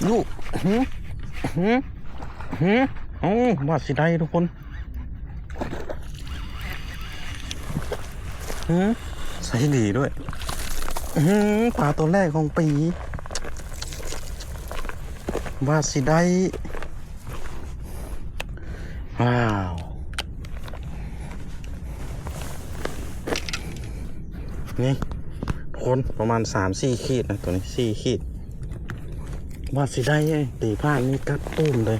ลูกโอ้ว่าสิได้ทุกคนใส่ดีด้วยปลาตัวแรกของปีว่าสิได้ว้าวนี่คนประมาณ 3-4 ขีดนะตัวนี้4 ขีดว่าสิได้ตีผ้านี่กัดตุ้มเลย